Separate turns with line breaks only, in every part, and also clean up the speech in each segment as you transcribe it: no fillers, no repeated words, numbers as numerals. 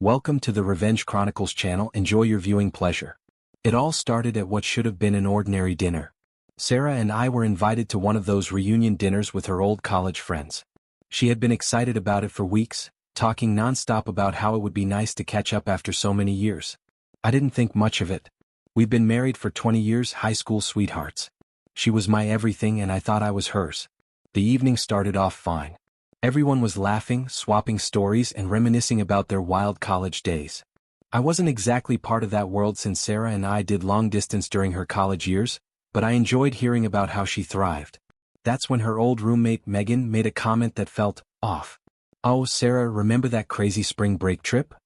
Welcome to the Revenge Chronicles channel. Enjoy your viewing pleasure. It all started at what should have been an ordinary dinner. Sarah and I were invited to one of those reunion dinners with her old college friends. She had been excited about it for weeks, talking nonstop about how it would be nice to catch up after so many years. I didn't think much of it. We'd been married for 20 years, high school sweethearts. She was my everything and I thought I was hers. The evening started off fine. Everyone was laughing, swapping stories and reminiscing about their wild college days. I wasn't exactly part of that world since Sarah and I did long distance during her college years, but I enjoyed hearing about how she thrived. That's when her old roommate Megan made a comment that felt off. "Oh, Sarah, remember that crazy spring break trip?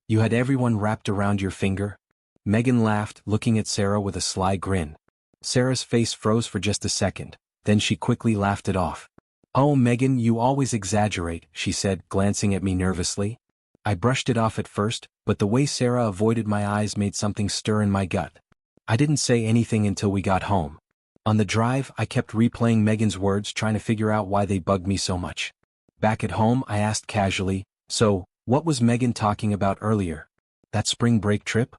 You had everyone wrapped around your finger?" Megan laughed, looking at Sarah with a sly grin. Sarah's face froze for just a second, then she quickly laughed it off. "Oh, Megan, you always exaggerate," she said, glancing at me nervously. I brushed it off at first, but the way Sarah avoided my eyes made something stir in my gut. I didn't say anything until we got home. On the drive, I kept replaying Megan's words, trying to figure out why they bugged me so much. Back at home, I asked casually, "So, what was Megan talking about earlier? That spring break trip?"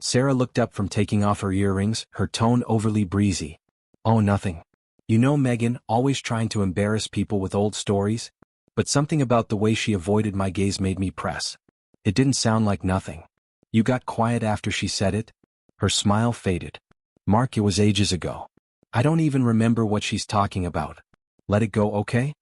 Sarah looked up from taking off her earrings, her tone overly breezy. "Oh, nothing. You know Megan, always trying to embarrass people with old stories?" But something about the way she avoided my gaze made me press. It didn't sound like nothing. You got quiet after she said it? Her smile faded. "Mark, it was ages ago. I don't even remember what she's talking about. Let it go, okay?"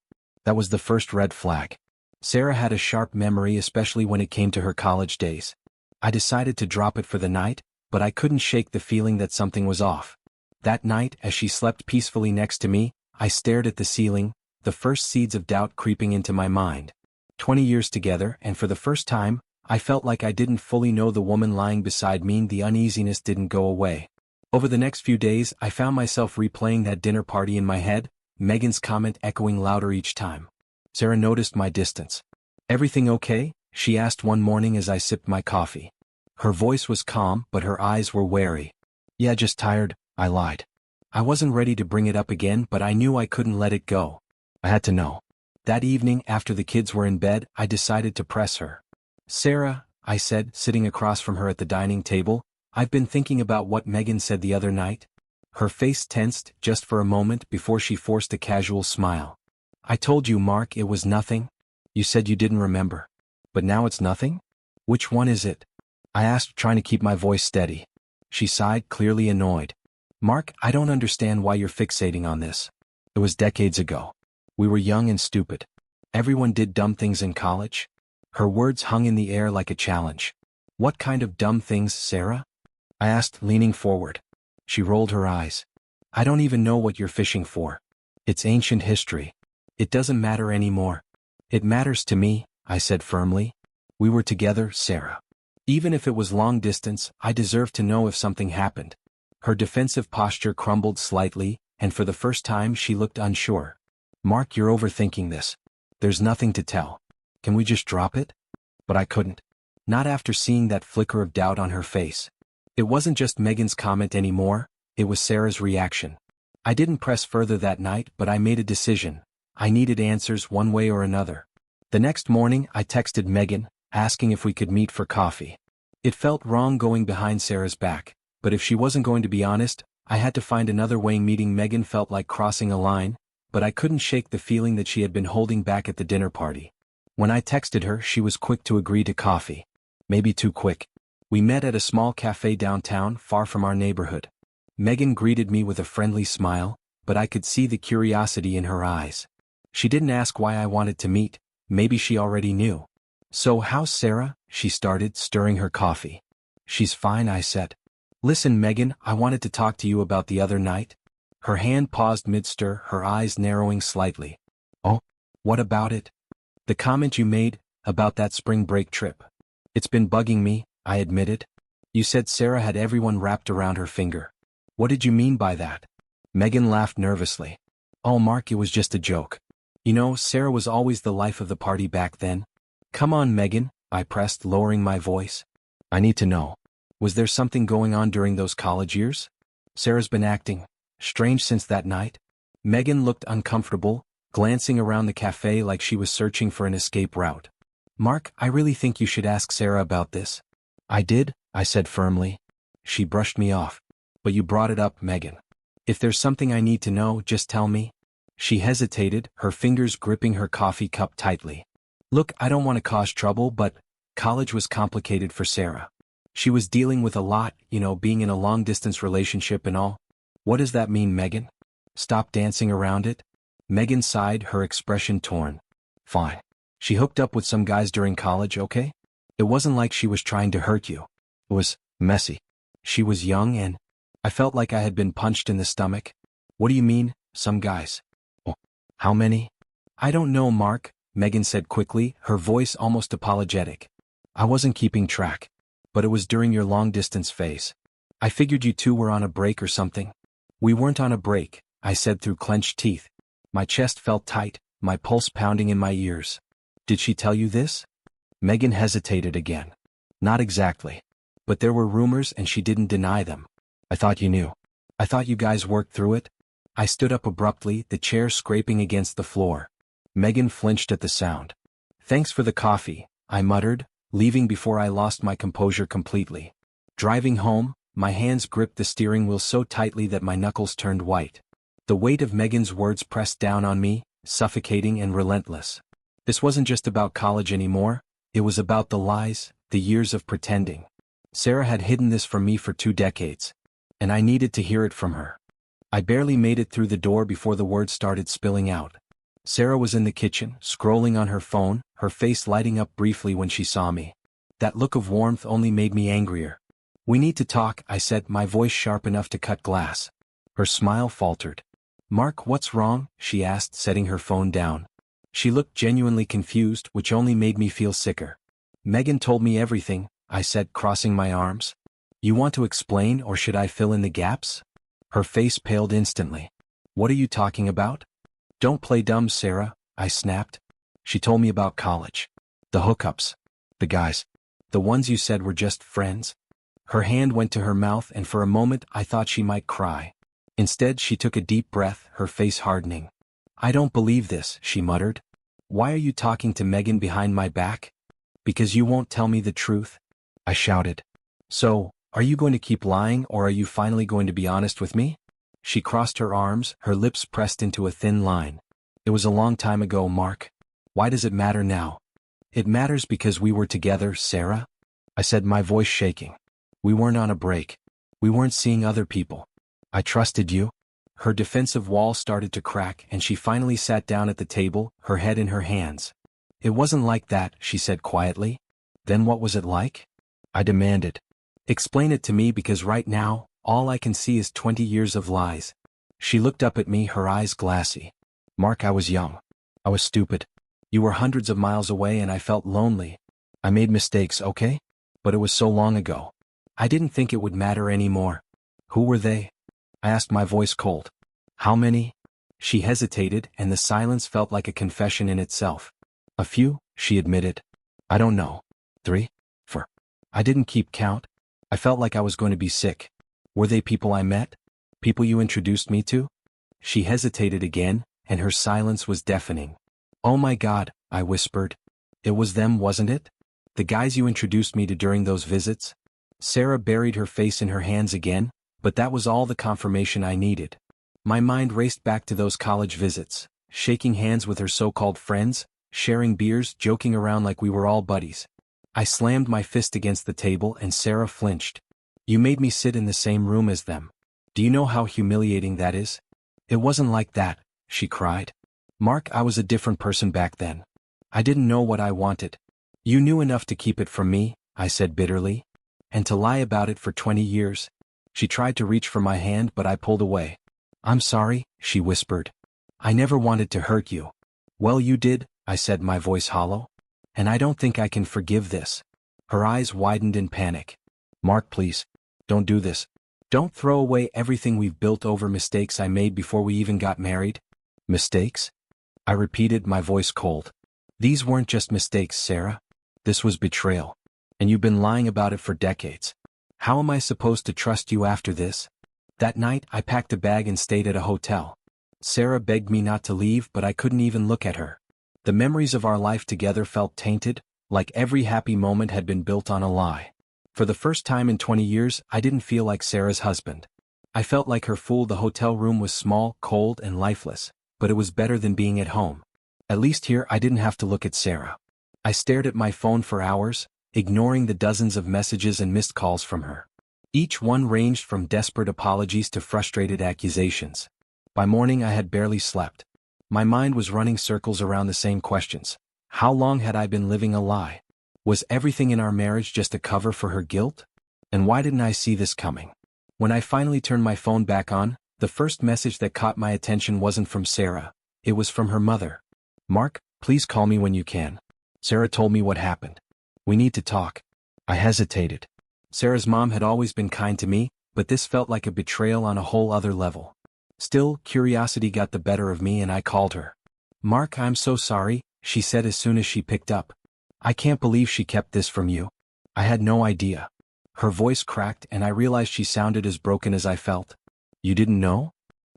That was the first red flag. Sarah had a sharp memory, especially when it came to her college days. I decided to drop it for the night, but I couldn't shake the feeling that something was off. That night, as she slept peacefully next to me, I stared at the ceiling, the first seeds of doubt creeping into my mind. 20 years together, and for the first time, I felt like I didn't fully know the woman lying beside me. The uneasiness didn't go away. Over the next few days, I found myself replaying that dinner party in my head, Megan's comment echoing louder each time. Sarah noticed my distance. "Everything okay?" she asked one morning as I sipped my coffee. Her voice was calm, but her eyes were wary. "Yeah, just tired," I lied. I wasn't ready to bring it up again, but I knew I couldn't let it go. I had to know. That evening, after the kids were in bed, I decided to press her. "Sarah," I said, sitting across from her at the dining table, "I've been thinking about what Megan said the other night." Her face tensed just for a moment before she forced a casual smile. "I told you, Mark, it was nothing. You said you didn't remember. But now it's nothing? Which one is it?" I asked, trying to keep my voice steady. She sighed, clearly annoyed. "Mark, I don't understand why you're fixating on this. It was decades ago. We were young and stupid. Everyone did dumb things in college." Her words hung in the air like a challenge. "What kind of dumb things, Sarah?" I asked, leaning forward. She rolled her eyes. "I don't even know what you're fishing for. It's ancient history. It doesn't matter anymore." "It matters to me," I said firmly. "We were together, Sarah. Even if it was long distance, I deserve to know if something happened." Her defensive posture crumbled slightly, and for the first time she looked unsure. "Mark, you're overthinking this. There's nothing to tell. Can we just drop it?" But I couldn't. Not after seeing that flicker of doubt on her face. It wasn't just Megan's comment anymore, it was Sarah's reaction. I didn't press further that night, but I made a decision. I needed answers one way or another. The next morning, I texted Megan, asking if we could meet for coffee. It felt wrong going behind Sarah's back, but if she wasn't going to be honest, I had to find another way. Meeting Megan felt like crossing a line, but I couldn't shake the feeling that she had been holding back at the dinner party. When I texted her, she was quick to agree to coffee. Maybe too quick. We met at a small cafe downtown, far from our neighborhood. Megan greeted me with a friendly smile, but I could see the curiosity in her eyes. She didn't ask why I wanted to meet, maybe she already knew. "So how's Sarah?" she started, stirring her coffee. "She's fine," I said. "Listen, Megan, I wanted to talk to you about the other night." Her hand paused mid-stir, her eyes narrowing slightly. "Oh? What about it?" "The comment you made, about that spring break trip. It's been bugging me," I admitted. "You said Sarah had everyone wrapped around her finger. What did you mean by that?" Megan laughed nervously. "Oh, Mark, it was just a joke. You know, Sarah was always the life of the party back then." "Come on, Megan," I pressed, lowering my voice. "I need to know. Was there something going on during those college years? Sarah's been acting strange since that night." Megan looked uncomfortable, glancing around the cafe like she was searching for an escape route. Mark, I really think you should ask Sarah about this. I did, I said firmly. She brushed me off. But you brought it up, Megan. If there's something I need to know, just tell me. She hesitated, her fingers gripping her coffee cup tightly. Look, I don't want to cause trouble, but college was complicated for Sarah. She was dealing with a lot, being in a long-distance relationship and all. What does that mean, Megan? Stop dancing around it? Megan sighed, her expression torn. Fine. She hooked up with some guys during college, okay? It wasn't like she was trying to hurt you. It was messy. She was young and I felt like I had been punched in the stomach. What do you mean, some guys? Oh, how many? I don't know, Mark, Megan said quickly, her voice almost apologetic. I wasn't keeping track. But it was during your long-distance phase. I figured you two were on a break or something. We weren't on a break, I said through clenched teeth. My chest felt tight, my pulse pounding in my ears. Did she tell you this? Megan hesitated again. Not exactly. But there were rumors and she didn't deny them. I thought you knew. I thought you guys worked through it. I stood up abruptly, the chair scraping against the floor. Megan flinched at the sound. Thanks for the coffee, I muttered, leaving before I lost my composure completely. Driving home, my hands gripped the steering wheel so tightly that my knuckles turned white. The weight of Megan's words pressed down on me, suffocating and relentless. This wasn't just about college anymore, it was about the lies, the years of pretending. Sarah had hidden this from me for 2 decades. And I needed to hear it from her. I barely made it through the door before the words started spilling out. Sarah was in the kitchen, scrolling on her phone, her face lighting up briefly when she saw me. That look of warmth only made me angrier. We need to talk, I said, my voice sharp enough to cut glass. Her smile faltered. Mark, what's wrong? She asked, setting her phone down. She looked genuinely confused, which only made me feel sicker. Megan told me everything, I said, crossing my arms. You want to explain or should I fill in the gaps? Her face paled instantly. What are you talking about? Don't play dumb, Sarah, I snapped. She told me about college. The hookups. The guys. The ones you said were just friends. Her hand went to her mouth and for a moment I thought she might cry. Instead she took a deep breath, her face hardening. I don't believe this, she muttered. Why are you talking to Megan behind my back? Because you won't tell me the truth? I shouted. So, are you going to keep lying or are you finally going to be honest with me? She crossed her arms, her lips pressed into a thin line. It was a long time ago, Mark. Why does it matter now? It matters because we were together, Sarah. I said, my voice shaking. We weren't on a break. We weren't seeing other people. I trusted you. Her defensive wall started to crack and she finally sat down at the table, her head in her hands. It wasn't like that, she said quietly. Then what was it like? I demanded. Explain it to me because right now, all I can see is 20 years of lies. She looked up at me, her eyes glassy. Mark, I was young. I was stupid. You were hundreds of miles away and I felt lonely. I made mistakes, okay? But it was so long ago. I didn't think it would matter anymore. Who were they? I asked, my voice cold. How many? She hesitated and the silence felt like a confession in itself. A few, she admitted. I don't know. 3? 4. I didn't keep count. I felt like I was going to be sick. Were they people I met? People you introduced me to? She hesitated again, and her silence was deafening. Oh my God, I whispered. It was them, wasn't it? The guys you introduced me to during those visits? Sarah buried her face in her hands again, but that was all the confirmation I needed. My mind raced back to those college visits, shaking hands with her so-called friends, sharing beers, joking around like we were all buddies. I slammed my fist against the table and Sarah flinched. You made me sit in the same room as them. Do you know how humiliating that is? It wasn't like that, she cried. Mark, I was a different person back then. I didn't know what I wanted. You knew enough to keep it from me, I said bitterly. And to lie about it for 20 years. She tried to reach for my hand but I pulled away. I'm sorry, she whispered. I never wanted to hurt you. Well, you did, I said, my voice hollow. And I don't think I can forgive this. Her eyes widened in panic. Mark, please. Don't do this. Don't throw away everything we've built over mistakes I made before we even got married. Mistakes? I repeated, my voice cold. These weren't just mistakes, Sarah. This was betrayal. And you've been lying about it for decades. How am I supposed to trust you after this? That night, I packed a bag and stayed at a hotel. Sarah begged me not to leave, but I couldn't even look at her. The memories of our life together felt tainted, Like every happy moment had been built on a lie. For the first time in 20 years, I didn't feel like Sarah's husband. I felt like her fool. The hotel room was small, cold, and lifeless, but it was better than being at home. At least here I didn't have to look at Sarah. I stared at my phone for hours, ignoring the dozens of messages and missed calls from her. Each one ranged from desperate apologies to frustrated accusations. By morning I had barely slept. My mind was running circles around the same questions. How long had I been living a lie? Was everything in our marriage just a cover for her guilt? And why didn't I see this coming? When I finally turned my phone back on, the first message that caught my attention wasn't from Sarah. It was from her mother. "Mark, please call me when you can. Sarah told me what happened. We need to talk." I hesitated. Sarah's mom had always been kind to me, but this felt like a betrayal on a whole other level. Still, curiosity got the better of me and I called her. "Mark, I'm so sorry," she said as soon as she picked up. "I can't believe she kept this from you. I had no idea." Her voice cracked and I realized she sounded as broken as I felt. "You didn't know?"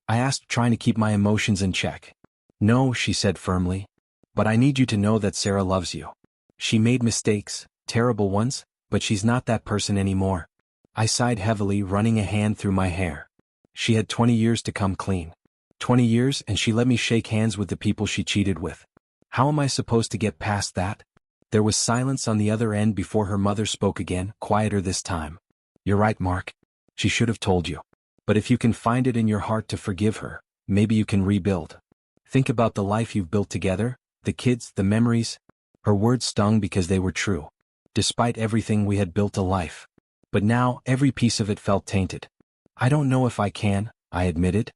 I asked, trying to keep my emotions in check. "No," she said firmly. "But I need you to know that Sarah loves you. She made mistakes, terrible ones, but she's not that person anymore." I sighed heavily, running a hand through my hair. She had 20 years to come clean. 20 years, and she let me shake hands with the people she cheated with. How am I supposed to get past that? There was silence on the other end before her mother spoke again, quieter this time. "You're right, Mark. She should have told you. But if you can find it in your heart to forgive her, maybe you can rebuild. Think about the life you've built together, the kids, the memories." Her words stung because they were true. Despite everything, we had built a life. But now, every piece of it felt tainted. "I don't know if I can," I admitted.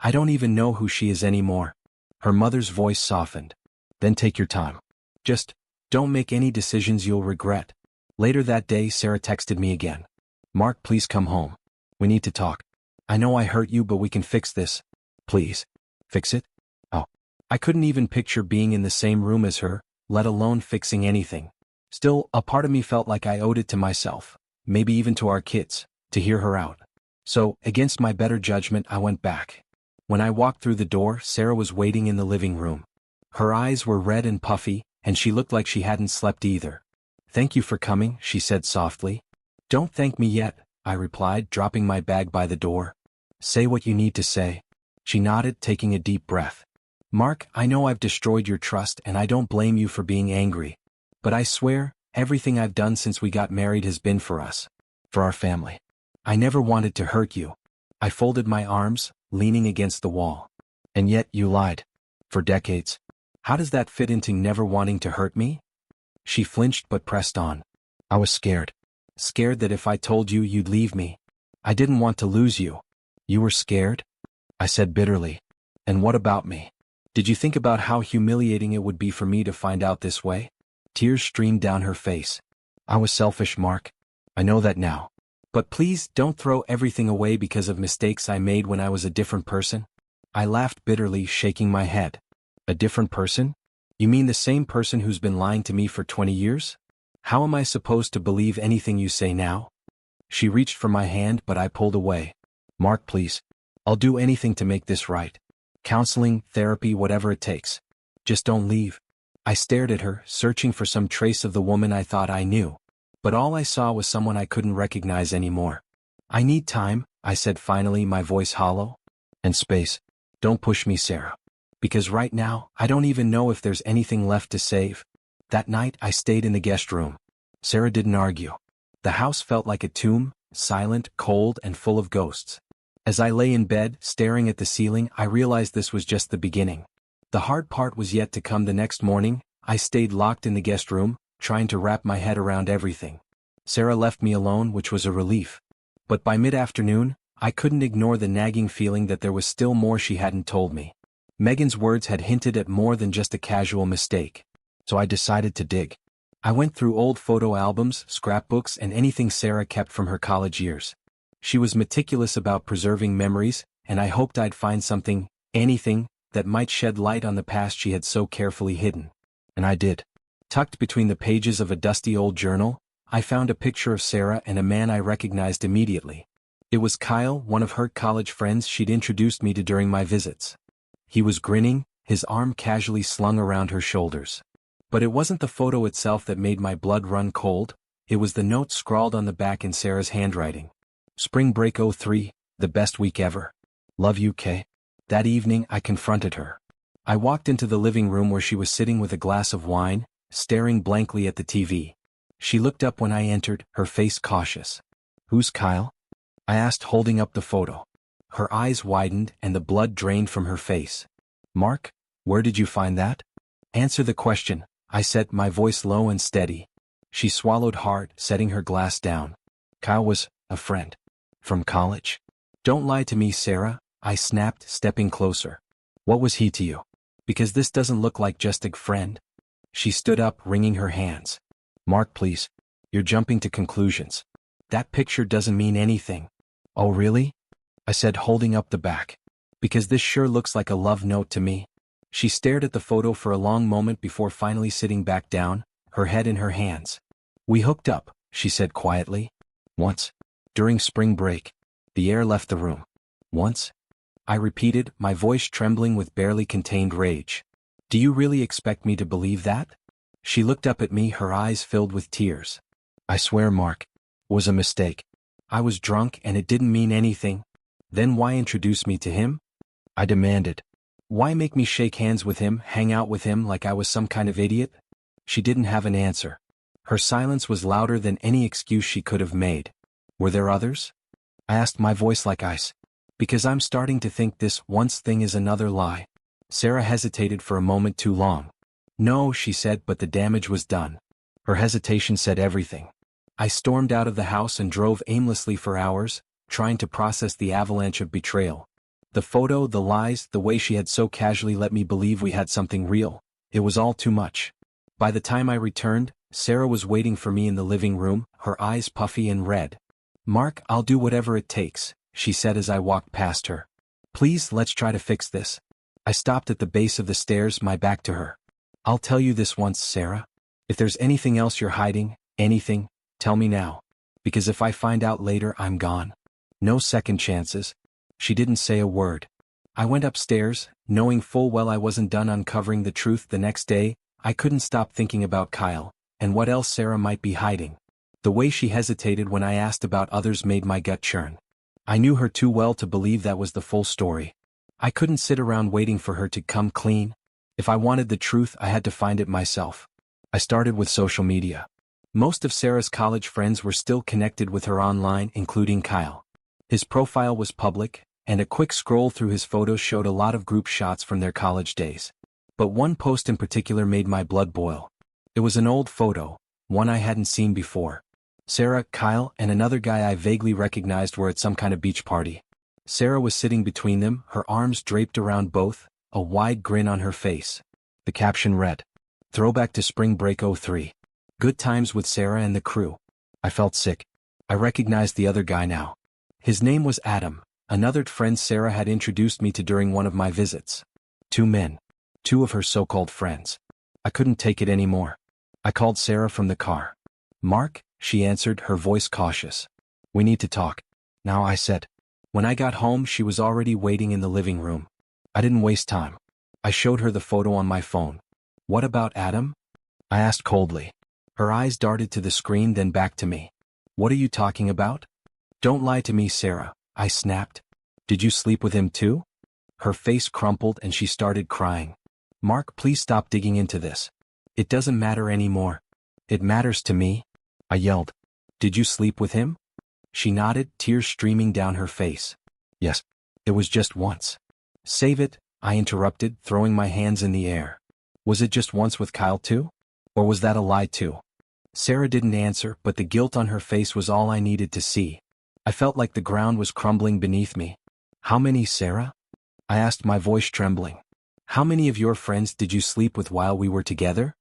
"I don't even know who she is anymore." Her mother's voice softened. "Then take your time. Just don't make any decisions you'll regret." Later that day, Sarah texted me again. "Mark, please come home. We need to talk. I know I hurt you, but we can fix this. Please." "Fix it?" Oh. I couldn't even picture being in the same room as her, let alone fixing anything. Still, a part of me felt like I owed it to myself, maybe even to our kids, to hear her out. So, against my better judgment, I went back. When I walked through the door, Sarah was waiting in the living room. Her eyes were red and puffy, and she looked like she hadn't slept either. "Thank you for coming," she said softly. "Don't thank me yet," I replied, dropping my bag by the door. "Say what you need to say." She nodded, taking a deep breath. "Mark, I know I've destroyed your trust and I don't blame you for being angry. But I swear, everything I've done since we got married has been for us. For our family. I never wanted to hurt you." I folded my arms, leaning against the wall. "And yet you lied. For decades. How does that fit into never wanting to hurt me?" She flinched but pressed on. "I was scared. Scared that if I told you, you'd leave me. I didn't want to lose you." "You were scared?" I said bitterly. "And what about me? Did you think about how humiliating it would be for me to find out this way?" Tears streamed down her face. "I was selfish, Mark. I know that now. But please, don't throw everything away because of mistakes I made when I was a different person." I laughed bitterly, shaking my head. "A different person? You mean the same person who's been lying to me for 20 years? How am I supposed to believe anything you say now?" She reached for my hand, but I pulled away. "Mark, please. I'll do anything to make this right. Counseling, therapy, whatever it takes. Just don't leave." I stared at her, searching for some trace of the woman I thought I knew. But all I saw was someone I couldn't recognize anymore. "I need time," I said finally, my voice hollow. "And space. Don't push me, Sarah. Because right now, I don't even know if there's anything left to save." That night, I stayed in the guest room. Sarah didn't argue. The house felt like a tomb, silent, cold, and full of ghosts. As I lay in bed, staring at the ceiling, I realized this was just the beginning. The hard part was yet to come. The next morning, I stayed locked in the guest room, trying to wrap my head around everything. Sarah left me alone, which was a relief. But by mid-afternoon, I couldn't ignore the nagging feeling that there was still more she hadn't told me. Megan's words had hinted at more than just a casual mistake. So I decided to dig. I went through old photo albums, scrapbooks, and anything Sarah kept from her college years. She was meticulous about preserving memories, and I hoped I'd find something, anything, that might shed light on the past she had so carefully hidden. And I did. Tucked between the pages of a dusty old journal, I found a picture of Sarah and a man I recognized immediately. It was Kyle, one of her college friends she'd introduced me to during my visits. He was grinning, his arm casually slung around her shoulders. But it wasn't the photo itself that made my blood run cold, it was the note scrawled on the back in Sarah's handwriting. Spring break '03, the best week ever. Love you, Kay. That evening I confronted her. I walked into the living room where she was sitting with a glass of wine, staring blankly at the TV. She looked up when I entered, her face cautious. Who's Kyle? I asked, holding up the photo. Her eyes widened and the blood drained from her face. Mark, where did you find that? Answer the question, I said, my voice low and steady. She swallowed hard, setting her glass down. Kyle was a friend. From college? Don't lie to me, Sarah, I snapped, stepping closer. What was he to you? Because this doesn't look like just a friend. She stood up, wringing her hands. Mark, please. You're jumping to conclusions. That picture doesn't mean anything. Oh, really? I said, holding up the back. Because this sure looks like a love note to me. She stared at the photo for a long moment before finally sitting back down, her head in her hands. We hooked up, she said quietly. Once. During spring break. The air left the room. Once? I repeated, my voice trembling with barely contained rage. Do you really expect me to believe that? She looked up at me, her eyes filled with tears. I swear, Mark. Was a mistake. I was drunk and it didn't mean anything. Then why introduce me to him? I demanded. Why make me shake hands with him, hang out with him like I was some kind of idiot? She didn't have an answer. Her silence was louder than any excuse she could have made. Were there others? I asked, my voice like ice. Because I'm starting to think this once thing is another lie. Sarah hesitated for a moment too long. No, she said, but the damage was done. Her hesitation said everything. I stormed out of the house and drove aimlessly for hours, trying to process the avalanche of betrayal. The photo, the lies, the way she had so casually let me believe we had something real. It was all too much. By the time I returned, Sarah was waiting for me in the living room, her eyes puffy and red. Mark, I'll do whatever it takes, she said as I walked past her. Please, let's try to fix this. I stopped at the base of the stairs, my back to her. I'll tell you this once, Sarah. If there's anything else you're hiding, anything, tell me now. Because if I find out later, I'm gone. No second chances. She didn't say a word. I went upstairs, knowing full well I wasn't done uncovering the truth the next day. I couldn't stop thinking about Kyle, and what else Sarah might be hiding. The way she hesitated when I asked about others made my gut churn. I knew her too well to believe that was the full story. I couldn't sit around waiting for her to come clean. If I wanted the truth, I had to find it myself. I started with social media. Most of Sarah's college friends were still connected with her online, including Kyle. His profile was public, and a quick scroll through his photos showed a lot of group shots from their college days. But one post in particular made my blood boil. It was an old photo, one I hadn't seen before. Sarah, Kyle, and another guy I vaguely recognized were at some kind of beach party. Sarah was sitting between them, her arms draped around both, a wide grin on her face. The caption read, "Throwback to spring break '03. Good times with Sarah and the crew." I felt sick. I recognized the other guy now. His name was Adam, another friend Sarah had introduced me to during one of my visits. Two men. Two of her so-called friends. I couldn't take it anymore. I called Sarah from the car. "Mark," she answered, her voice cautious. "We need to talk." Now, I said. When I got home, she was already waiting in the living room. I didn't waste time. I showed her the photo on my phone. "What about Adam?" I asked coldly. Her eyes darted to the screen, then back to me. "What are you talking about?" "Don't lie to me, Sarah," I snapped. "Did you sleep with him too?" Her face crumpled and she started crying. "Mark, please stop digging into this. It doesn't matter anymore. It matters to me," I yelled. "Did you sleep with him?" She nodded, tears streaming down her face. "Yes. It was just once." "Save it," I interrupted, throwing my hands in the air. "Was it just once with Kyle too? Or was that a lie too?" Sarah didn't answer, but the guilt on her face was all I needed to see. I felt like the ground was crumbling beneath me. "How many, Sarah?" I asked, my voice trembling. "How many of your friends did you sleep with while we were together?"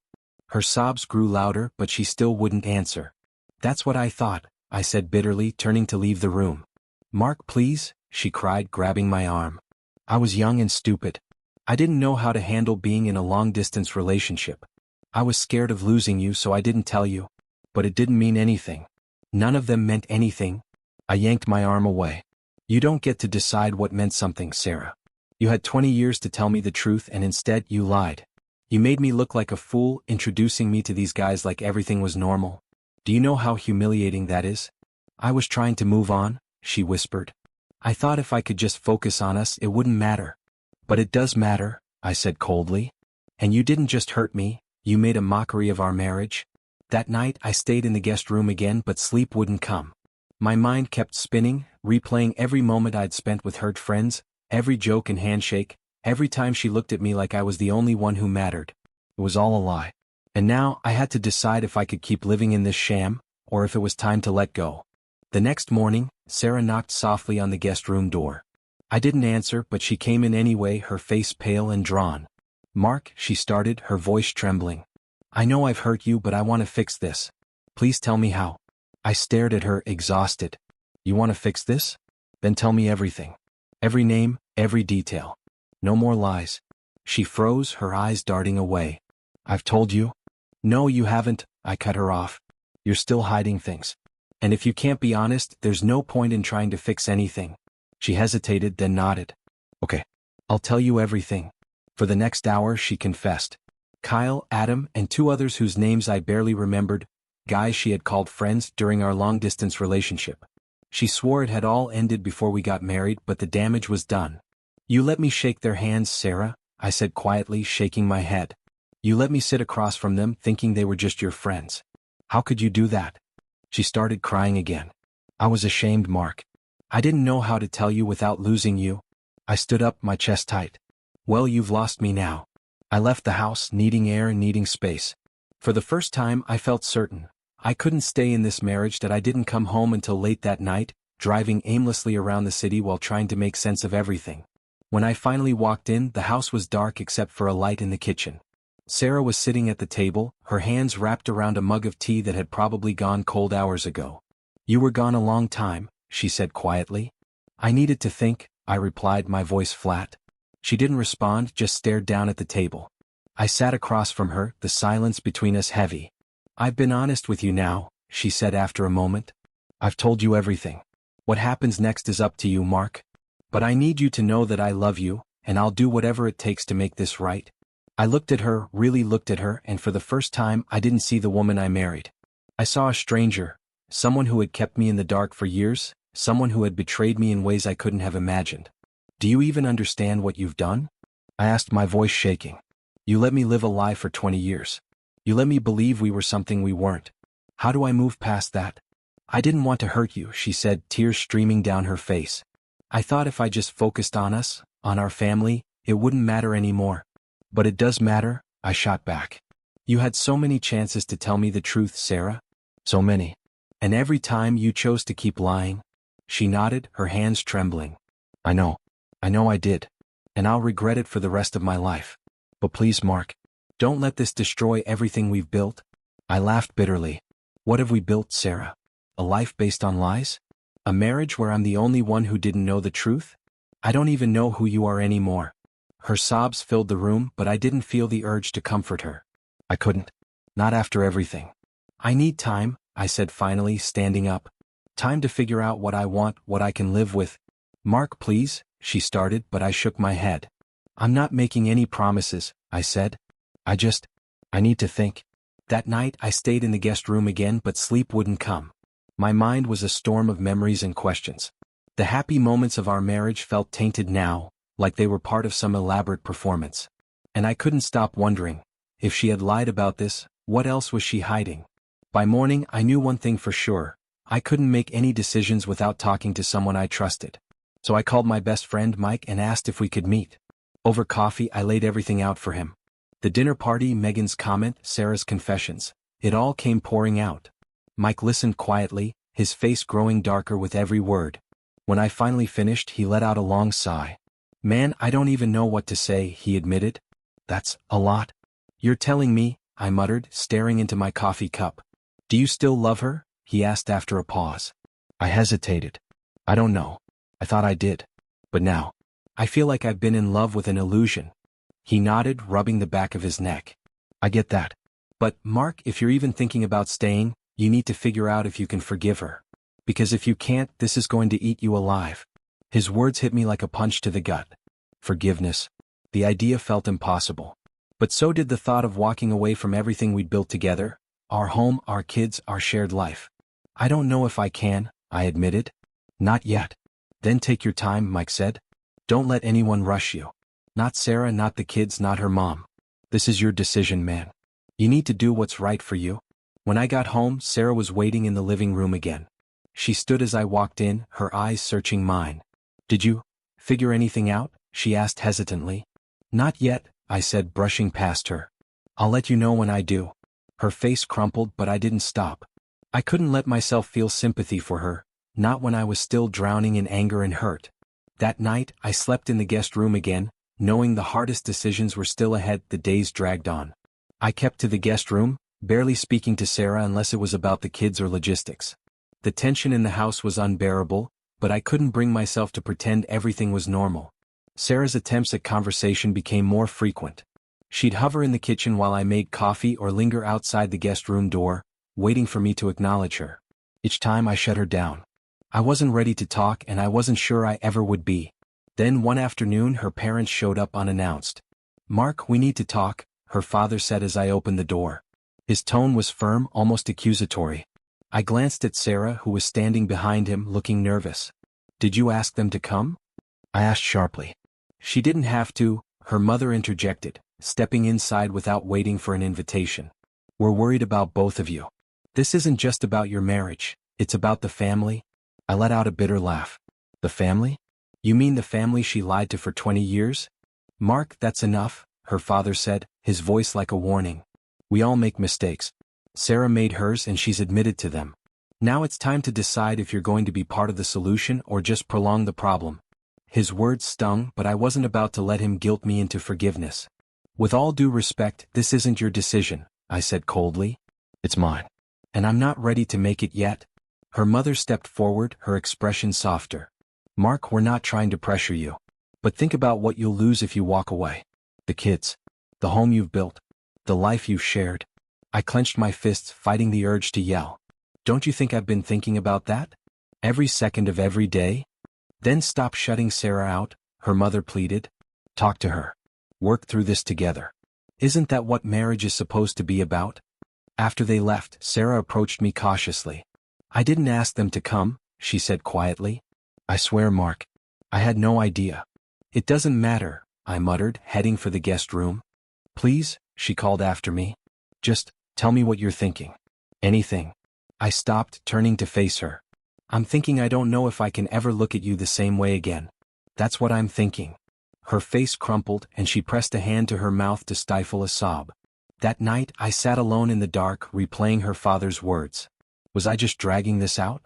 Her sobs grew louder, but she still wouldn't answer. "That's what I thought," I said bitterly, turning to leave the room. "Mark, please," she cried, grabbing my arm. I was young and stupid. I didn't know how to handle being in a long-distance relationship. I was scared of losing you, so I didn't tell you. But it didn't mean anything. None of them meant anything. I yanked my arm away. "You don't get to decide what meant something, Sarah. You had 20 years to tell me the truth and instead you lied. You made me look like a fool, introducing me to these guys like everything was normal. Do you know how humiliating that is? I was trying to move on, she whispered. I thought if I could just focus on us it wouldn't matter. But it does matter, I said coldly. And you didn't just hurt me, you made a mockery of our marriage. That night I stayed in the guest room again but sleep wouldn't come. My mind kept spinning, replaying every moment I'd spent with hurt friends, every joke and handshake, every time she looked at me like I was the only one who mattered. It was all a lie. And now I had to decide if I could keep living in this sham, or if it was time to let go. The next morning, Sarah knocked softly on the guest room door. I didn't answer but she came in anyway, her face pale and drawn. Mark, she started, her voice trembling. I know I've hurt you but I want to fix this. Please tell me how. I stared at her, exhausted. You want to fix this? Then tell me everything. Every name, every detail. No more lies. She froze, her eyes darting away. I've told you? No, you haven't, I cut her off. You're still hiding things. And if you can't be honest, there's no point in trying to fix anything. She hesitated, then nodded. Okay. I'll tell you everything. For the next hour, she confessed. Kyle, Adam, and 2 others whose names I barely remembered, guys she had called friends during our long-distance relationship. She swore it had all ended before we got married, but the damage was done. You let me shake their hands, Sarah, I said quietly, shaking my head. You let me sit across from them, thinking they were just your friends. How could you do that? She started crying again. I was ashamed, Mark. I didn't know how to tell you without losing you. I stood up, my chest tight. Well, you've lost me now. I left the house, needing air, needing space. For the first time, I felt certain. I couldn't stay in this marriage that I didn't come home until late that night, driving aimlessly around the city while trying to make sense of everything. When I finally walked in, the house was dark except for a light in the kitchen. Sarah was sitting at the table, her hands wrapped around a mug of tea that had probably gone cold hours ago. You were gone a long time, she said quietly. I needed to think, I replied, my voice flat. She didn't respond, just stared down at the table. I sat across from her, the silence between us heavy. I've been honest with you now, she said after a moment. I've told you everything. What happens next is up to you, Mark. But I need you to know that I love you, and I'll do whatever it takes to make this right. I looked at her, really looked at her, and for the first time I didn't see the woman I married. I saw a stranger, someone who had kept me in the dark for years, someone who had betrayed me in ways I couldn't have imagined. Do you even understand what you've done? I asked, my voice shaking. You let me live a lie for 20 years. You let me believe we were something we weren't. How do I move past that? I didn't want to hurt you, she said, tears streaming down her face. I thought if I just focused on us, on our family, it wouldn't matter anymore. But it does matter, I shot back. You had so many chances to tell me the truth, Sarah. So many. And every time you chose to keep lying. She nodded, her hands trembling. I know I did. And I'll regret it for the rest of my life. But please, Mark, don't let this destroy everything we've built. I laughed bitterly. What have we built, Sarah? A life based on lies? A marriage where I'm the only one who didn't know the truth? I don't even know who you are anymore. Her sobs filled the room, but I didn't feel the urge to comfort her. I couldn't. Not after everything. I need time, I said finally, standing up. Time to figure out what I want, what I can live with. Mark, please, she started, but I shook my head. I'm not making any promises, I said. I need to think. That night I stayed in the guest room again, but sleep wouldn't come. My mind was a storm of memories and questions. The happy moments of our marriage felt tainted now, like they were part of some elaborate performance. And I couldn't stop wondering, if she had lied about this, what else was she hiding? By morning I knew one thing for sure. I couldn't make any decisions without talking to someone I trusted. So I called my best friend Mike and asked if we could meet. Over coffee I laid everything out for him. The dinner party, Megan's comment, Sarah's confessions. It all came pouring out. Mike listened quietly, his face growing darker with every word. When I finally finished, he let out a long sigh. Man, I don't even know what to say, he admitted. That's a lot. You're telling me, I muttered, staring into my coffee cup. Do you still love her? He asked after a pause. I hesitated. I don't know. I thought I did. But now, I feel like I've been in love with an illusion. He nodded, rubbing the back of his neck. I get that. But, Mark, if you're even thinking about staying, you need to figure out if you can forgive her. Because if you can't, this is going to eat you alive. His words hit me like a punch to the gut. Forgiveness. The idea felt impossible. But so did the thought of walking away from everything we'd built together, our home, our kids, our shared life. I don't know if I can, I admitted. Not yet. Then take your time, Mike said. Don't let anyone rush you. Not Sarah, not the kids, not her mom. This is your decision, man. You need to do what's right for you. When I got home, Sarah was waiting in the living room again. She stood as I walked in, her eyes searching mine. Did you figure anything out? She asked hesitantly. Not yet, I said, brushing past her. I'll let you know when I do. Her face crumpled, but I didn't stop. I couldn't let myself feel sympathy for her, not when I was still drowning in anger and hurt. That night, I slept in the guest room again, knowing the hardest decisions were still ahead. The days dragged on. I kept to the guest room, barely speaking to Sarah unless it was about the kids or logistics. The tension in the house was unbearable, but I couldn't bring myself to pretend everything was normal. Sarah's attempts at conversation became more frequent. She'd hover in the kitchen while I made coffee or linger outside the guest room door, waiting for me to acknowledge her. Each time I shut her down. I wasn't ready to talk, and I wasn't sure I ever would be. Then one afternoon her parents showed up unannounced. Mark, we need to talk, her father said as I opened the door. His tone was firm, almost accusatory. I glanced at Sarah, who was standing behind him, looking nervous. Did you ask them to come? I asked sharply. She didn't have to, her mother interjected, stepping inside without waiting for an invitation. We're worried about both of you. This isn't just about your marriage, it's about the family. I let out a bitter laugh. The family? You mean the family she lied to for 20 years? Mark, that's enough, her father said, his voice like a warning. We all make mistakes. Sarah made hers and she's admitted to them. Now it's time to decide if you're going to be part of the solution or just prolong the problem. His words stung, but I wasn't about to let him guilt me into forgiveness. With all due respect, this isn't your decision, I said coldly. It's mine. And I'm not ready to make it yet. Her mother stepped forward, her expression softer. Mark, we're not trying to pressure you. But think about what you'll lose if you walk away. The kids. The home you've built. The life you've shared. I clenched my fists, fighting the urge to yell. Don't you think I've been thinking about that? Every second of every day? Then stop shutting Sarah out, her mother pleaded. Talk to her. Work through this together. Isn't that what marriage is supposed to be about? After they left, Sarah approached me cautiously. I didn't ask them to come, she said quietly. I swear, Mark. I had no idea. It doesn't matter, I muttered, heading for the guest room. Please, she called after me. Just tell me what you're thinking. Anything. I stopped, turning to face her. I'm thinking I don't know if I can ever look at you the same way again. That's what I'm thinking. Her face crumpled and she pressed a hand to her mouth to stifle a sob. That night I sat alone in the dark, replaying her father's words. Was I just dragging this out?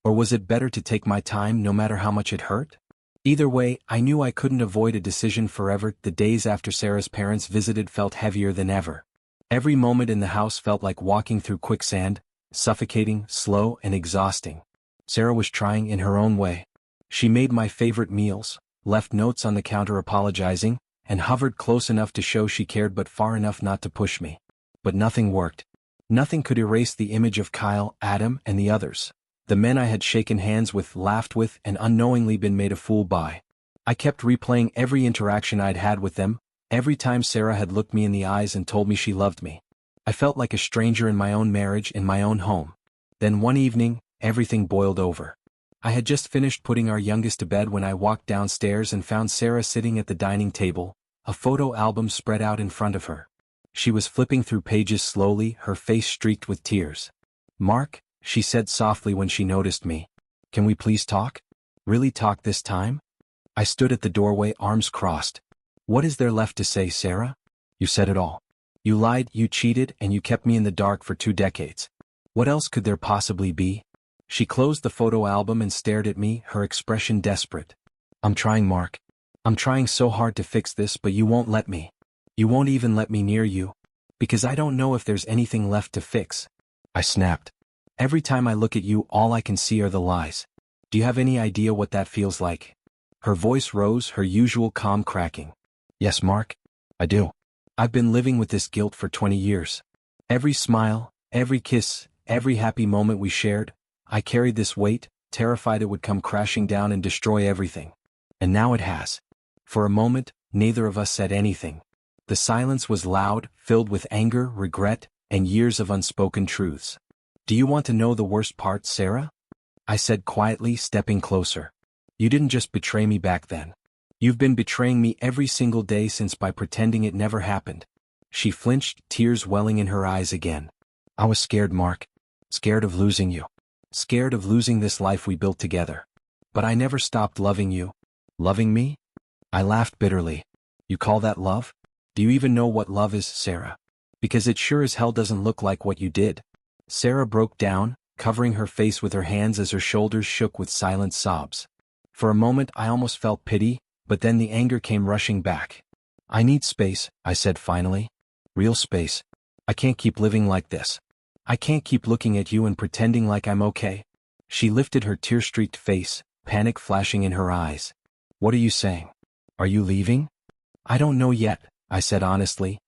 Or was it better to take my time no matter how much it hurt? Either way, I knew I couldn't avoid a decision forever. The days after Sarah's parents visited felt heavier than ever. Every moment in the house felt like walking through quicksand, suffocating, slow, and exhausting. Sarah was trying in her own way. She made my favorite meals, left notes on the counter apologizing, and hovered close enough to show she cared but far enough not to push me. But nothing worked. Nothing could erase the image of Kyle, Adam, and the others. The men I had shaken hands with, laughed with, and unknowingly been made a fool by. I kept replaying every interaction I'd had with them, every time Sarah had looked me in the eyes and told me she loved me. I felt like a stranger in my own marriage, in my own home. Then one evening, everything boiled over. I had just finished putting our youngest to bed when I walked downstairs and found Sarah sitting at the dining table, a photo album spread out in front of her. She was flipping through pages slowly, her face streaked with tears. Mark, she said softly when she noticed me. Can we please talk? Really talk this time? I stood at the doorway, arms crossed. What is there left to say, Sarah? You said it all. You lied, you cheated, and you kept me in the dark for 2 decades. What else could there possibly be? She closed the photo album and stared at me, her expression desperate. I'm trying, Mark. I'm trying so hard to fix this, but you won't let me. You won't even let me near you. Because I don't know if there's anything left to fix. I snapped. Every time I look at you, all I can see are the lies. Do you have any idea what that feels like? Her voice rose, her usual calm cracking. Yes, Mark. I do. I've been living with this guilt for 20 years. Every smile, every kiss, every happy moment we shared, I carried this weight, terrified it would come crashing down and destroy everything. And now it has. For a moment, neither of us said anything. The silence was loud, filled with anger, regret, and years of unspoken truths. "Do you want to know the worst part, Sarah?" I said quietly, stepping closer. "You didn't just betray me back then. You've been betraying me every single day since by pretending it never happened." She flinched, tears welling in her eyes again. "I was scared, Mark. Scared of losing you. Scared of losing this life we built together. But I never stopped loving you." "Loving me?" I laughed bitterly. "You call that love? Do you even know what love is, Sarah? Because it sure as hell doesn't look like what you did." Sarah broke down, covering her face with her hands as her shoulders shook with silent sobs. For a moment I almost felt pity, but then the anger came rushing back. "I need space," I said finally. "Real space. I can't keep living like this. I can't keep looking at you and pretending like I'm okay." She lifted her tear-streaked face, panic flashing in her eyes. "What are you saying? Are you leaving?" "I don't know yet," I said honestly.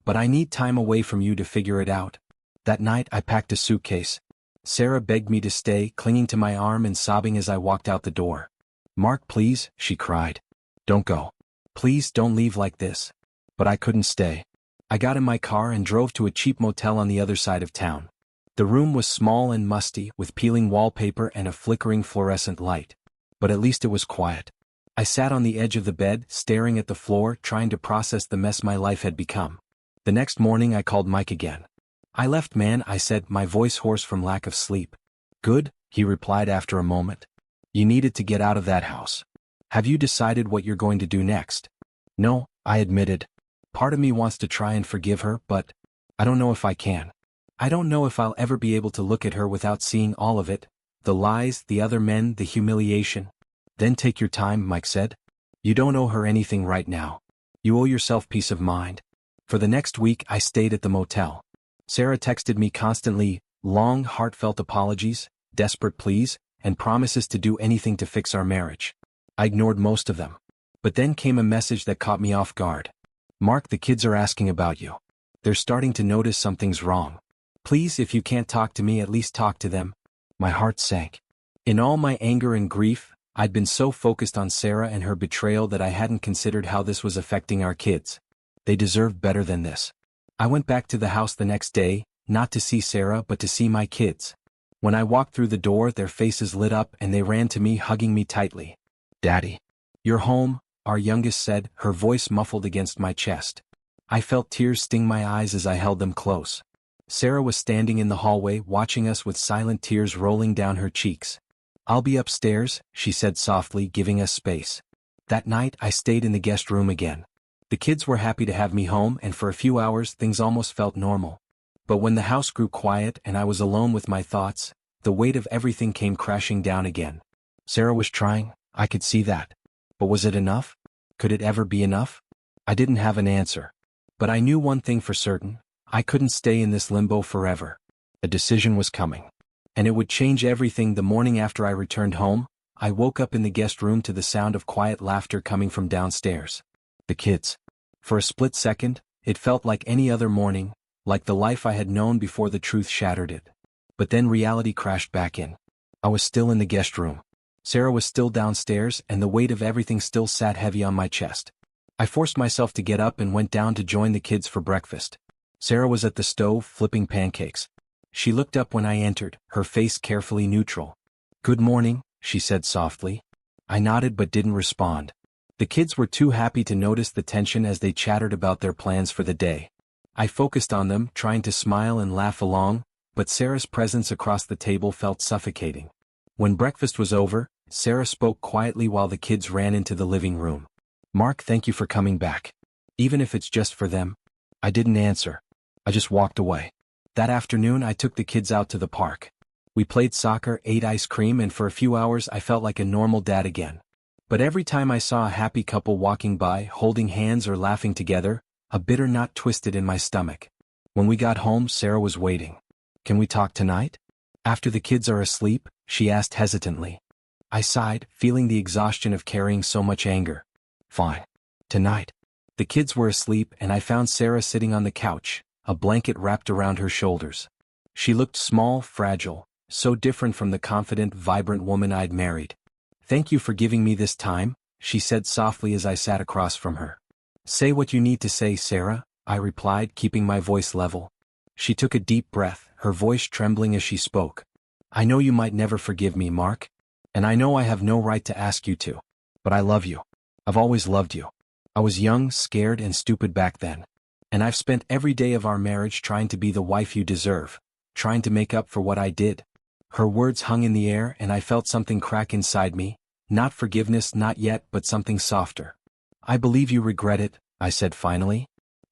"But I need time away from you to figure it out." That night I packed a suitcase. Sarah begged me to stay, clinging to my arm and sobbing as I walked out the door. "Mark, please," she cried. "Don't go. Please don't leave like this." But I couldn't stay. I got in my car and drove to a cheap motel on the other side of town. The room was small and musty, with peeling wallpaper and a flickering fluorescent light. But at least it was quiet. I sat on the edge of the bed, staring at the floor, trying to process the mess my life had become. The next morning I called Mike again. "I left, man," I said, my voice hoarse from lack of sleep. "Good," he replied after a moment. "You needed to get out of that house. Have you decided what you're going to do next?" "No," I admitted. "Part of me wants to try and forgive her, but I don't know if I can. I don't know if I'll ever be able to look at her without seeing all of it, the lies, the other men, the humiliation." "Then take your time," Mike said. "You don't owe her anything right now. You owe yourself peace of mind." For the next week I stayed at the motel. Sarah texted me constantly, long, heartfelt apologies, desperate pleas, and promises to do anything to fix our marriage. I ignored most of them. But then came a message that caught me off guard. "Mark, the kids are asking about you. They're starting to notice something's wrong. Please, if you can't talk to me, at least talk to them." My heart sank. In all my anger and grief, I'd been so focused on Sarah and her betrayal that I hadn't considered how this was affecting our kids. They deserved better than this. I went back to the house the next day, not to see Sarah but to see my kids. When I walked through the door, their faces lit up and they ran to me, hugging me tightly. "Daddy. You're home," our youngest said, her voice muffled against my chest. I felt tears sting my eyes as I held them close. Sarah was standing in the hallway, watching us with silent tears rolling down her cheeks. "I'll be upstairs," she said softly, giving us space. That night I stayed in the guest room again. The kids were happy to have me home, and for a few hours things almost felt normal. But when the house grew quiet and I was alone with my thoughts, the weight of everything came crashing down again. Sarah was trying, I could see that. But was it enough? Could it ever be enough? I didn't have an answer. But I knew one thing for certain: I couldn't stay in this limbo forever. A decision was coming. And it would change everything. The morning after I returned home, I woke up in the guest room to the sound of quiet laughter coming from downstairs. The kids. For a split second, it felt like any other morning, like the life I had known before the truth shattered it. But then reality crashed back in. I was still in the guest room. Sarah was still downstairs, and the weight of everything still sat heavy on my chest. I forced myself to get up and went down to join the kids for breakfast. Sarah was at the stove, flipping pancakes. She looked up when I entered, her face carefully neutral. "Good morning," she said softly. I nodded but didn't respond. The kids were too happy to notice the tension as they chattered about their plans for the day. I focused on them, trying to smile and laugh along, but Sarah's presence across the table felt suffocating. When breakfast was over, Sarah spoke quietly while the kids ran into the living room. "Mark, thank you for coming back. Even if it's just for them." I didn't answer. I just walked away. That afternoon I took the kids out to the park. We played soccer, ate ice cream, and for a few hours I felt like a normal dad again. But every time I saw a happy couple walking by, holding hands or laughing together, a bitter knot twisted in my stomach. When we got home, Sarah was waiting. "Can we talk tonight? After the kids are asleep?" she asked hesitantly. I sighed, feeling the exhaustion of carrying so much anger. "Fine. Tonight." The kids were asleep, and I found Sarah sitting on the couch, a blanket wrapped around her shoulders. She looked small, fragile, so different from the confident, vibrant woman I'd married. "Thank you for giving me this time," she said softly as I sat across from her. Say what you need to say, Sarah, I replied, keeping my voice level. She took a deep breath, her voice trembling as she spoke. I know you might never forgive me, Mark. And I know I have no right to ask you to. But I love you. I've always loved you. I was young, scared, and stupid back then. And I've spent every day of our marriage trying to be the wife you deserve, trying to make up for what I did. Her words hung in the air and I felt something crack inside me, not forgiveness, not yet, but something softer. I believe you regret it, I said finally.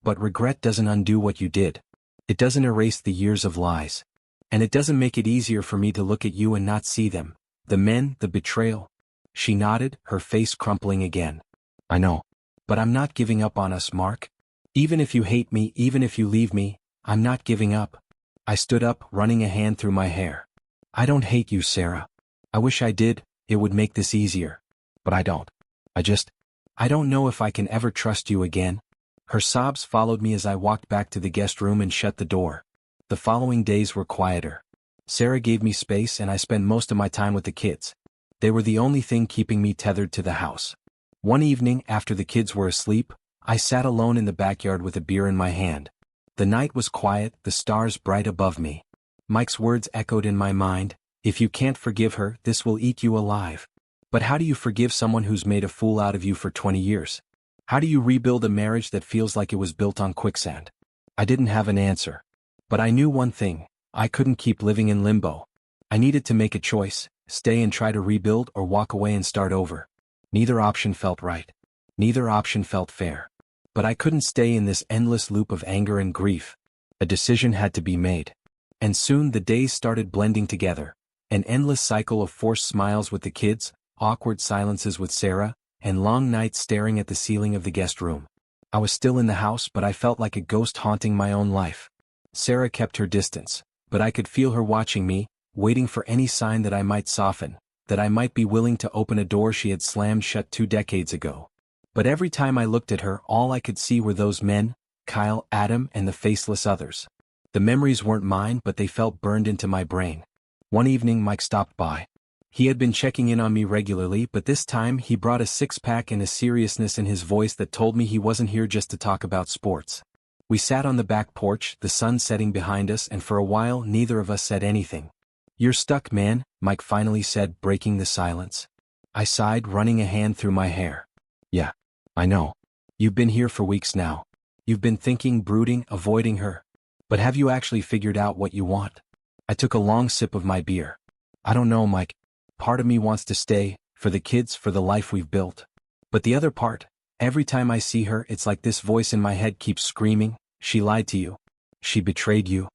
But regret doesn't undo what you did. It doesn't erase the years of lies. And it doesn't make it easier for me to look at you and not see them. The men, the betrayal. She nodded, her face crumpling again. I know. But I'm not giving up on us, Mark. Even if you hate me, even if you leave me, I'm not giving up. I stood up, running a hand through my hair. I don't hate you, Sarah. I wish I did, it would make this easier. But I don't. I don't know if I can ever trust you again. Her sobs followed me as I walked back to the guest room and shut the door. The following days were quieter. Sarah gave me space and I spent most of my time with the kids. They were the only thing keeping me tethered to the house. One evening, after the kids were asleep, I sat alone in the backyard with a beer in my hand. The night was quiet, the stars bright above me. Mike's words echoed in my mind, if you can't forgive her, this will eat you alive. But how do you forgive someone who's made a fool out of you for 20 years? How do you rebuild a marriage that feels like it was built on quicksand? I didn't have an answer. But I knew one thing, I couldn't keep living in limbo. I needed to make a choice, stay and try to rebuild or walk away and start over. Neither option felt right. Neither option felt fair. But I couldn't stay in this endless loop of anger and grief. A decision had to be made. And soon the days started blending together. An endless cycle of forced smiles with the kids, awkward silences with Sarah, and long nights staring at the ceiling of the guest room. I was still in the house, but I felt like a ghost haunting my own life. Sarah kept her distance, but I could feel her watching me, waiting for any sign that I might soften, that I might be willing to open a door she had slammed shut 2 decades ago. But every time I looked at her, all I could see were those men, Kyle, Adam, and the faceless others. The memories weren't mine, but they felt burned into my brain. One evening Mike stopped by. He had been checking in on me regularly, but this time he brought a six-pack and a seriousness in his voice that told me he wasn't here just to talk about sports. We sat on the back porch, the sun setting behind us, and for a while neither of us said anything. You're stuck, man, Mike finally said, breaking the silence. I sighed, running a hand through my hair. Yeah, I know. You've been here for weeks now. You've been thinking, brooding, avoiding her. But have you actually figured out what you want? I took a long sip of my beer. I don't know, Mike. Part of me wants to stay, for the kids, for the life we've built. But the other part, every time I see her, it's like this voice in my head keeps screaming, she lied to you. She betrayed you.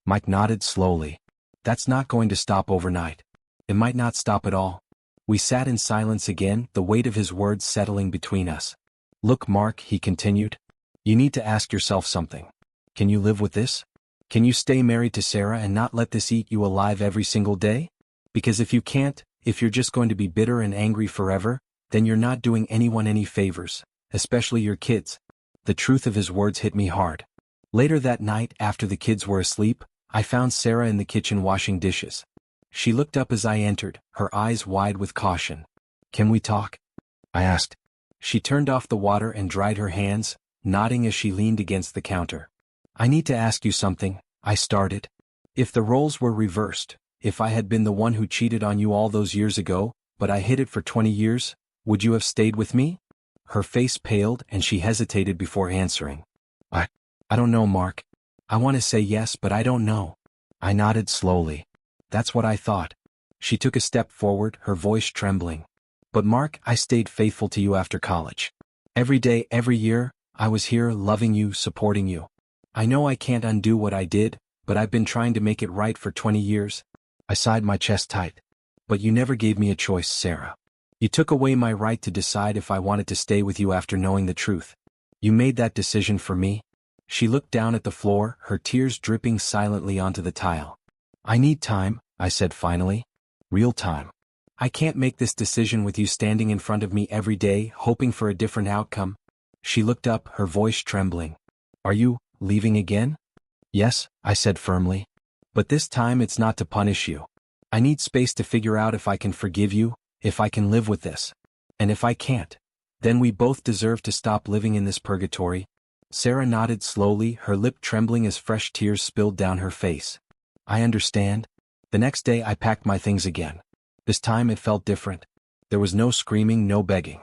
Mike nodded slowly. That's not going to stop overnight. It might not stop at all. We sat in silence again, the weight of his words settling between us. Look, Mark, he continued. You need to ask yourself something. Can you live with this? Can you stay married to Sarah and not let this eat you alive every single day? Because if you can't, if you're just going to be bitter and angry forever, then you're not doing anyone any favors, especially your kids. The truth of his words hit me hard. Later that night, after the kids were asleep, I found Sarah in the kitchen washing dishes. She looked up as I entered, her eyes wide with caution. Can we talk? I asked. She turned off the water and dried her hands, nodding as she leaned against the counter. I need to ask you something, I started. If the roles were reversed, if I had been the one who cheated on you all those years ago, but I hid it for 20 years, would you have stayed with me? Her face paled and she hesitated before answering. I don't know, Mark. I want to say yes, but I don't know. I nodded slowly. That's what I thought. She took a step forward, her voice trembling. But Mark, I stayed faithful to you after college. Every day, every year, I was here loving you, supporting you. I know I can't undo what I did, but I've been trying to make it right for 20 years. I sighed, my chest tight. But you never gave me a choice, Sarah. You took away my right to decide if I wanted to stay with you after knowing the truth. You made that decision for me. She looked down at the floor, her tears dripping silently onto the tile. I need time, I said finally. Real time. I can't make this decision with you standing in front of me every day, hoping for a different outcome. She looked up, her voice trembling. Are you leaving again? Yes, I said firmly. But this time it's not to punish you. I need space to figure out if I can forgive you, if I can live with this. And if I can't, Then we both deserve to stop living in this purgatory. Sarah nodded slowly, her lip trembling as fresh tears spilled down her face. I understand. The next day I packed my things again. This time it felt different. There was no screaming, no begging.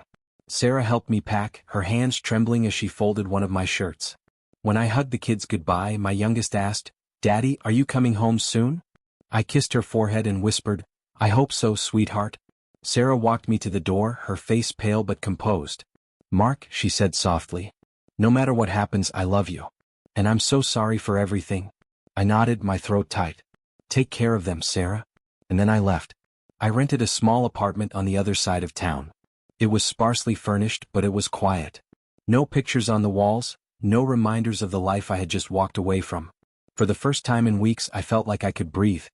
Sarah helped me pack, her hands trembling as she folded one of my shirts. When I hugged the kids goodbye, my youngest asked, "Daddy, are you coming home soon?" I kissed her forehead and whispered, "I hope so, sweetheart." Sarah walked me to the door, her face pale but composed. "Mark," she said softly, "no matter what happens, I love you. And I'm so sorry for everything." I nodded, my throat tight. "Take care of them, Sarah." And then I left. I rented a small apartment on the other side of town. It was sparsely furnished, but it was quiet. No pictures on the walls, no reminders of the life I had just walked away from. For the first time in weeks I felt like I could breathe.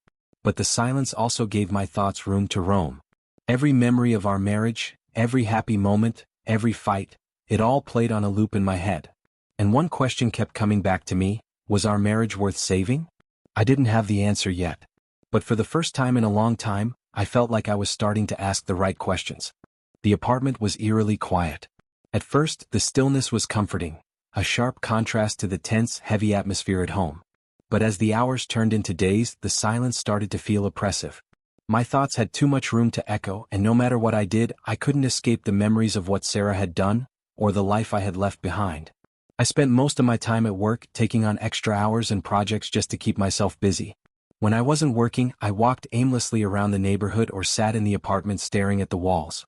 But the silence also gave my thoughts room to roam. Every memory of our marriage, every happy moment, every fight, it all played on a loop in my head. And one question kept coming back to me: was our marriage worth saving? I didn't have the answer yet. But for the first time in a long time, I felt like I was starting to ask the right questions. The apartment was eerily quiet. At first, the stillness was comforting, a sharp contrast to the tense, heavy atmosphere at home. But as the hours turned into days, the silence started to feel oppressive. My thoughts had too much room to echo, and no matter what I did, I couldn't escape the memories of what Sarah had done, or the life I had left behind. I spent most of my time at work, taking on extra hours and projects just to keep myself busy. When I wasn't working, I walked aimlessly around the neighborhood or sat in the apartment staring at the walls.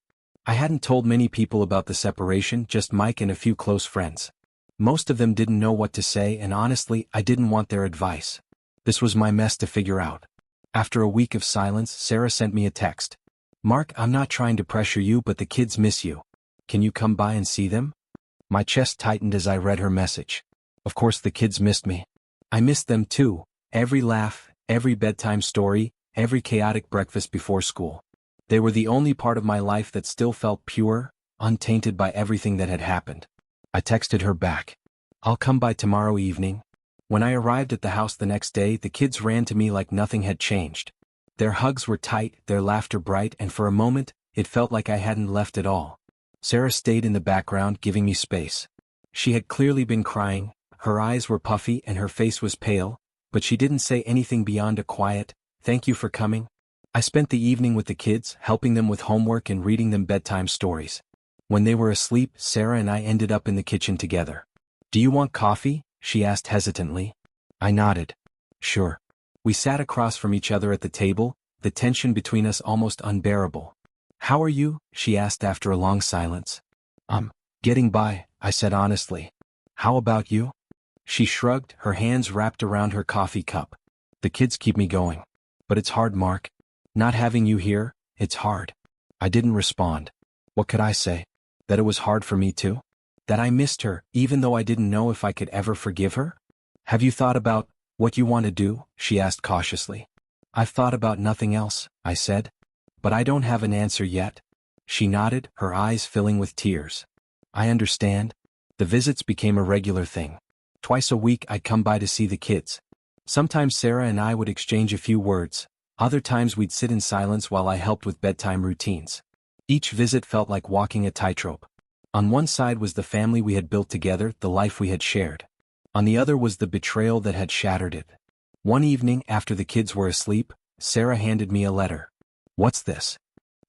I hadn't told many people about the separation, just Mike and a few close friends. Most of them didn't know what to say, and honestly, I didn't want their advice. This was my mess to figure out. After a week of silence, Sarah sent me a text. "Mark, I'm not trying to pressure you, but the kids miss you. Can you come by and see them?" My chest tightened as I read her message. Of course the kids missed me. I missed them too, every laugh, every bedtime story, every chaotic breakfast before school. They were the only part of my life that still felt pure, untainted by everything that had happened. I texted her back. "I'll come by tomorrow evening." When I arrived at the house the next day, the kids ran to me like nothing had changed. Their hugs were tight, their laughter bright, and for a moment, it felt like I hadn't left at all. Sarah stayed in the background, giving me space. She had clearly been crying, her eyes were puffy and her face was pale, but she didn't say anything beyond a quiet, "Thank you for coming." I spent the evening with the kids, helping them with homework and reading them bedtime stories. When they were asleep, Sarah and I ended up in the kitchen together. "Do you want coffee?" she asked hesitantly. I nodded. "Sure." We sat across from each other at the table, the tension between us almost unbearable. "How are you?" she asked after a long silence. "I'm getting by," I said honestly. "How about you?" She shrugged, her hands wrapped around her coffee cup. "The kids keep me going. But it's hard, Mark. Not having you here, it's hard." I didn't respond. What could I say? That it was hard for me too? That I missed her, even though I didn't know if I could ever forgive her? "Have you thought about what you want to do?" she asked cautiously. "I've thought about nothing else," I said. "But I don't have an answer yet." She nodded, her eyes filling with tears. "I understand." The visits became a regular thing. Twice a week I'd come by to see the kids. Sometimes Sarah and I would exchange a few words. Other times we'd sit in silence while I helped with bedtime routines. Each visit felt like walking a tightrope. On one side was the family we had built together, the life we had shared. On the other was the betrayal that had shattered it. One evening, after the kids were asleep, Sarah handed me a letter. "What's this?"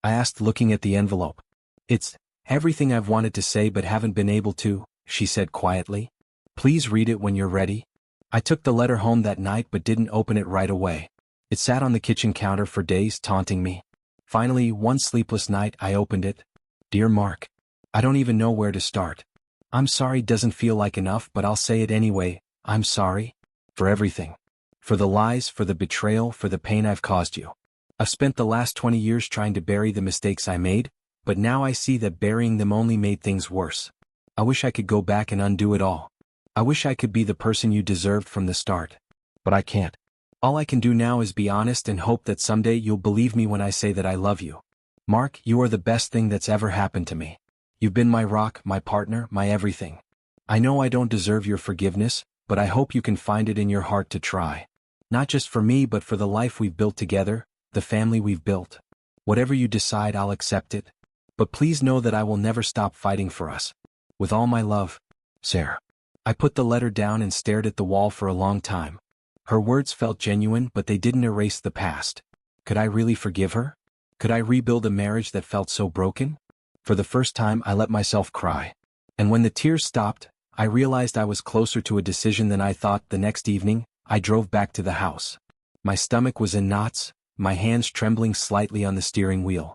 I asked, looking at the envelope. "It's everything I've wanted to say but haven't been able to," she said quietly. "Please read it when you're ready." I took the letter home that night but didn't open it right away. It sat on the kitchen counter for days, taunting me. Finally, one sleepless night, I opened it. "Dear Mark, I don't even know where to start. I'm sorry doesn't feel like enough, but I'll say it anyway. I'm sorry. For everything. For the lies, for the betrayal, for the pain I've caused you. I've spent the last 20 years trying to bury the mistakes I made, but now I see that burying them only made things worse. I wish I could go back and undo it all. I wish I could be the person you deserved from the start. But I can't. All I can do now is be honest and hope that someday you'll believe me when I say that I love you. Mark, you are the best thing that's ever happened to me. You've been my rock, my partner, my everything. I know I don't deserve your forgiveness, but I hope you can find it in your heart to try. Not just for me but for the life we've built together, the family we've built. Whatever you decide, I'll accept it. But please know that I will never stop fighting for us. With all my love, Sarah. I put the letter down and stared at the wall for a long time. Her words felt genuine, but they didn't erase the past. Could I really forgive her? Could I rebuild a marriage that felt so broken? For the first time, I let myself cry. And when the tears stopped, I realized I was closer to a decision than I thought. The next evening, I drove back to the house. My stomach was in knots, my hands trembling slightly on the steering wheel.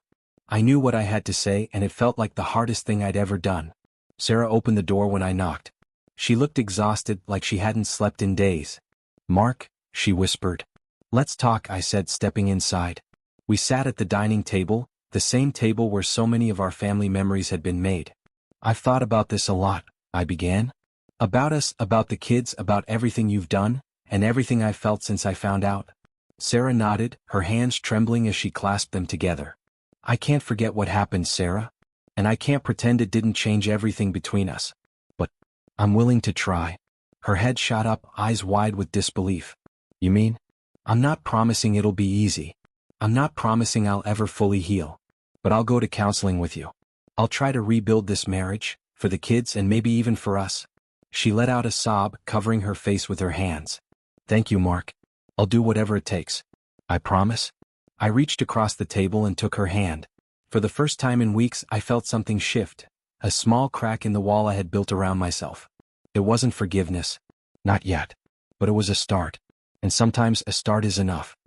I knew what I had to say, and it felt like the hardest thing I'd ever done. Sarah opened the door when I knocked. She looked exhausted, like she hadn't slept in days. "Mark," she whispered. "Let's talk," I said, stepping inside. We sat at the dining table, the same table where so many of our family memories had been made. "I've thought about this a lot," I began. "About us, about the kids, about everything you've done, and everything I've felt since I found out." Sarah nodded, her hands trembling as she clasped them together. "I can't forget what happened, Sarah. And I can't pretend it didn't change everything between us. But I'm willing to try." Her head shot up, eyes wide with disbelief. "You mean?" "I'm not promising it'll be easy. I'm not promising I'll ever fully heal. But I'll go to counseling with you. I'll try to rebuild this marriage, for the kids and maybe even for us." She let out a sob, covering her face with her hands. "Thank you, Mark. I'll do whatever it takes. I promise." I reached across the table and took her hand. For the first time in weeks, I felt something shift, a small crack in the wall I had built around myself. It wasn't forgiveness. Not yet. But it was a start. And sometimes a start is enough.